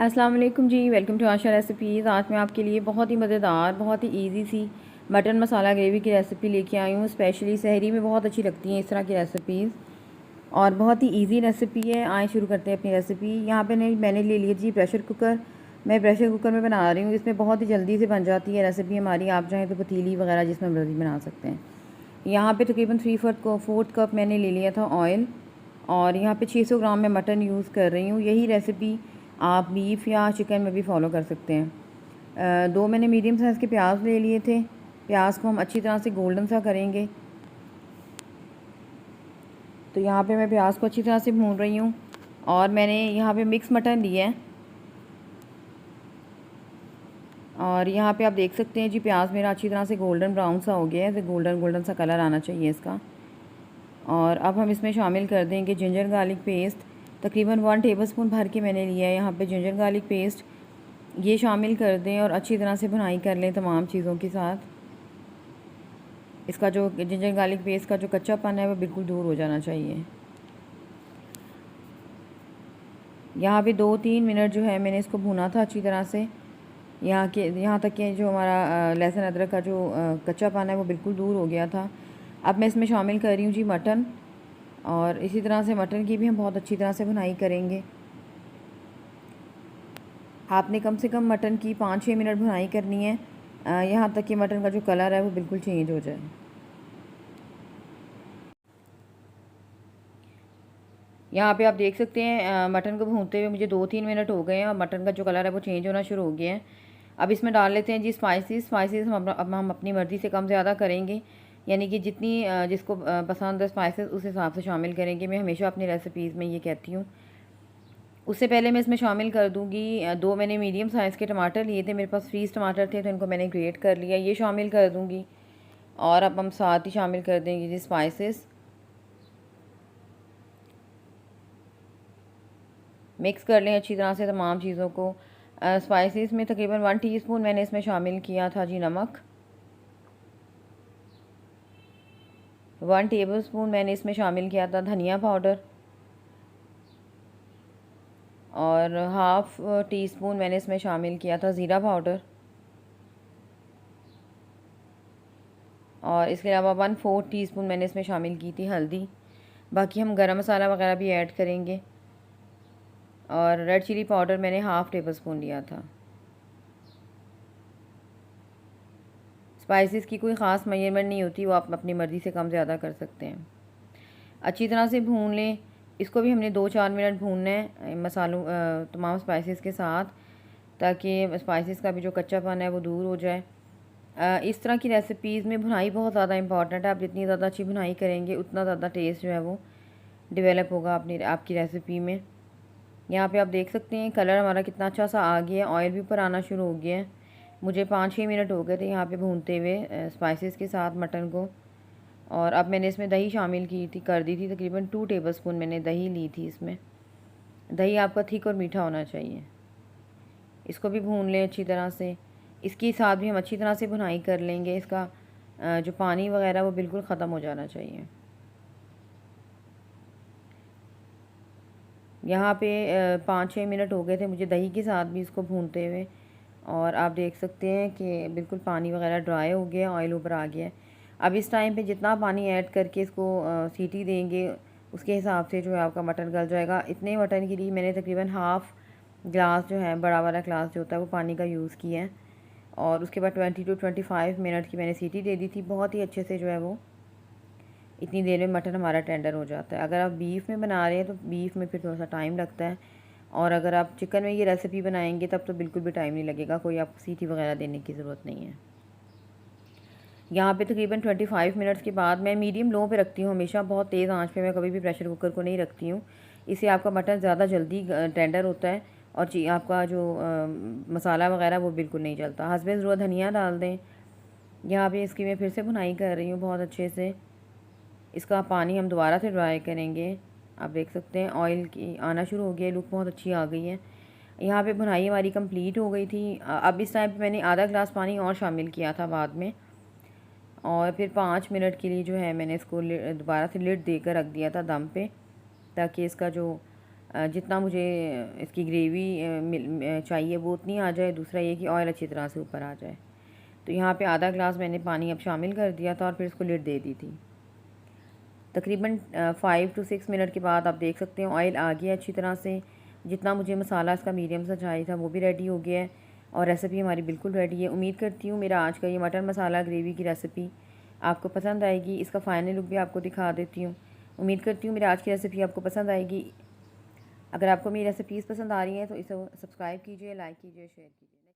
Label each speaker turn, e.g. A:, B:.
A: अस्सलाम वालेकुम जी। Welcome to Asha recipes. आज मैं आपके लिए बहुत ही मज़ेदार, बहुत ही इजी सी मटन मसाला ग्रेवी की रेसिपी लेके आई हूँ। स्पेशली सहरी में बहुत अच्छी लगती हैं इस तरह की रेसिपीज़ और बहुत ही इजी रेसिपी है। आए शुरू करते हैं अपनी रेसिपी। यहाँ पे मैंने ले लिया जी प्रेशर कुकर। मैं प्रेशर कुकर में बना रही हूँ। इसमें बहुत ही जल्दी से बन जाती है रेसिपी हमारी। आप चाहें तो पतीली वगैरह जिसमें मर्ज़ी बना सकते हैं। यहाँ पे तकरीबन 3/4 कप मैंने ले लिया था ऑयल और यहाँ पे 600 ग्राम मैं मटन यूज़ कर रही हूँ। यही रेसिपी आप बीफ या चिकन में भी फॉलो कर सकते हैं। दो मैंने मीडियम साइज़ के प्याज ले लिए थे। प्याज को हम अच्छी तरह से गोल्डन सा करेंगे। तो यहाँ पे मैं प्याज को अच्छी तरह से भून रही हूँ और मैंने यहाँ पे मिक्स मटन लिया है और यहाँ पे आप देख सकते हैं जी प्याज मेरा अच्छी तरह से गोल्डन ब्राउन सा हो गया है। तो गोल्डन सा कलर आना चाहिए इसका। और अब हम इसमें शामिल कर देंगे जिंजर गार्लिक पेस्ट। तकरीबन 1 टेबलस्पून भर के मैंने लिया है यहाँ पे जिंजर गार्लिक पेस्ट। ये शामिल कर दें और अच्छी तरह से भुनाई कर लें तमाम चीज़ों के साथ। इसका जो जिंजर गार्लिक पेस्ट का जो कच्चापन है वो बिल्कुल दूर हो जाना चाहिए। यहाँ पे 2-3 मिनट जो है मैंने इसको भुना था अच्छी तरह से। यहाँ तक कि जो हमारा लहसुन अदरक का जो कच्चापन है वो बिल्कुल दूर हो गया था। अब मैं इसमें शामिल कर रही हूँ जी मटन और इसी तरह से मटन की भी हम बहुत अच्छी तरह से भुनाई करेंगे। आपने कम से कम मटन की 5-6 मिनट भुनाई करनी है, यहाँ तक कि मटन का जो कलर है वो बिल्कुल चेंज हो जाए। यहाँ पे आप देख सकते हैं मटन को भूनते हुए मुझे 2-3 मिनट हो गए हैं और मटन का जो कलर है वो चेंज होना शुरू हो गया है। अब इसमें डाल लेते हैं जी स्पाइसेस हम अपनी मर्ज़ी से कम ज़्यादा करेंगे, यानी कि जितनी जिसको पसंद है स्पाइसेस उस हिसाब से शामिल करेंगे। मैं हमेशा अपनी रेसिपीज़ में ये कहती हूँ। उससे पहले मैं इसमें शामिल कर दूँगी 2 मैंने मीडियम साइज़ के टमाटर लिए थे। मेरे पास फ्रीज़ टमाटर थे तो इनको मैंने ग्रेट कर लिया, ये शामिल कर दूँगी। और अब हम साथ ही शामिल कर देंगे जी स्पाइसेस। मिक्स कर लें अच्छी तरह से तमाम चीज़ों को। स्पाइसेस में तकरीबन 1 टीस्पून मैंने इसमें शामिल किया था जी नमक। 1 टेबलस्पून मैंने इसमें शामिल किया था धनिया पाउडर और हाफ़ टी स्पून मैंने इसमें शामिल किया था ज़ीरा पाउडर और इसके अलावा 1/4 टीस्पून मैंने इसमें शामिल की थी हल्दी। बाकी हम गरम मसाला वगैरह भी ऐड करेंगे और रेड चिली पाउडर मैंने हाफ़ टेबल स्पून लिया था। स्पाइसेस की कोई ख़ास मेजरमेंट नहीं होती, वो आप अपनी मर्ज़ी से कम ज़्यादा कर सकते हैं। अच्छी तरह से भून लें। इसको भी हमने 2-4 मिनट भूनना है मसालों तमाम स्पाइसेस के साथ, ताकि स्पाइसेस का भी जो कच्चापन है वो दूर हो जाए। इस तरह की रेसिपीज़ में भुनाई बहुत ज़्यादा इंपॉर्टेंट है। आप जितनी ज़्यादा अच्छी भुनाई करेंगे उतना ज़्यादा टेस्ट जो है वो डेवलप होगा अपनी आपकी रेसिपी में। यहाँ पे आप देख सकते हैं कलर हमारा कितना अच्छा सा आ गया है, ऑयल भी ऊपर आना शुरू हो गया है। मुझे 5-6 मिनट हो गए थे यहाँ पे भूनते हुए स्पाइसेस के साथ मटन को। और अब मैंने इसमें दही शामिल कर दी थी। तकरीबन 2 टेबलस्पून मैंने दही ली थी इसमें। दही आपका थिक और मीठा होना चाहिए। इसको भी भून लें अच्छी तरह से। इसके साथ भी हम अच्छी तरह से भुनाई कर लेंगे। इसका जो पानी वगैरह वो बिल्कुल ख़त्म हो जाना चाहिए। यहाँ पे 5-6 मिनट हो गए थे मुझे दही के साथ भी इसको भूनते हुए और आप देख सकते हैं कि बिल्कुल पानी वगैरह ड्राई हो गया, ऑयल ऊपर आ गया है। अब इस टाइम पे जितना पानी ऐड करके इसको सीटी देंगे उसके हिसाब से जो है आपका मटन गल जाएगा। इतने मटन के लिए मैंने तकरीबन हाफ़ ग्लास जो है बड़ा वाला ग्लास जो होता है वो पानी का यूज़ किया है और उसके बाद 20 to 25 मिनट की मैंने सीटी दे दी थी। बहुत ही अच्छे से जो है वो इतनी देर में मटन हमारा टेंडर हो जाता है। अगर आप बीफ में बना रहे हैं तो बीफ में फिर थोड़ा सा टाइम लगता है और अगर आप चिकन में ये रेसिपी बनाएंगे तब तो बिल्कुल भी टाइम नहीं लगेगा, कोई आपको सीटी वगैरह देने की ज़रूरत नहीं है। यहाँ पे तकरीबन 25 मिनट्स के बाद मैं मीडियम लो पे रखती हूँ हमेशा, बहुत तेज़ आंच पे मैं कभी भी प्रेशर कुकर को नहीं रखती हूँ। इससे आपका मटन ज़्यादा जल्दी टेंडर होता है और आपका जो मसाला वगैरह वो बिल्कुल नहीं चलता। हसबे ज़रूरत धनिया डाल दें। यहाँ पे इसकी मैं फिर से भुनाई कर रही हूँ बहुत अच्छे से। इसका पानी हम दोबारा से ड्राई करेंगे। आप देख सकते हैं ऑयल की आना शुरू हो गया, लुक बहुत अच्छी आ गई है। यहाँ पे भुनाई हमारी कंप्लीट हो गई थी। अब इस टाइम पे मैंने आधा ग्लास पानी और शामिल किया था बाद में और फिर 5 मिनट के लिए जो है मैंने इसको दोबारा से लिड देकर रख दिया था दम पे, ताकि इसका जो जितना मुझे इसकी ग्रेवी चाहिए वो उतनी आ जाए। दूसरा ये कि ऑयल अच्छी तरह से ऊपर आ जाए। तो यहाँ पे आधा ग्लास मैंने पानी अब शामिल कर दिया था और फिर इसको लिड दे दी थी। तकरीबन 5 to 6 मिनट के बाद आप देख सकते हैं ऑयल आ गया अच्छी तरह से। जितना मुझे मसाला इसका मीडियम सा चाहिए था वो भी रेडी हो गया है और रेसिपी हमारी बिल्कुल रेडी है। उम्मीद करती हूँ मेरा आज का ये मटर मसाला ग्रेवी की रेसिपी आपको पसंद आएगी। इसका फ़ाइनल लुक भी आपको दिखा देती हूँ। उम्मीद करती हूँ मेरी आज की रेसिपी आपको पसंद आएगी। अगर आपको मेरी रेसिपीज़ पसंद आ रही हैं तो इसे सब्सक्राइब कीजिए, लाइक कीजिए, शेयर कीजिए।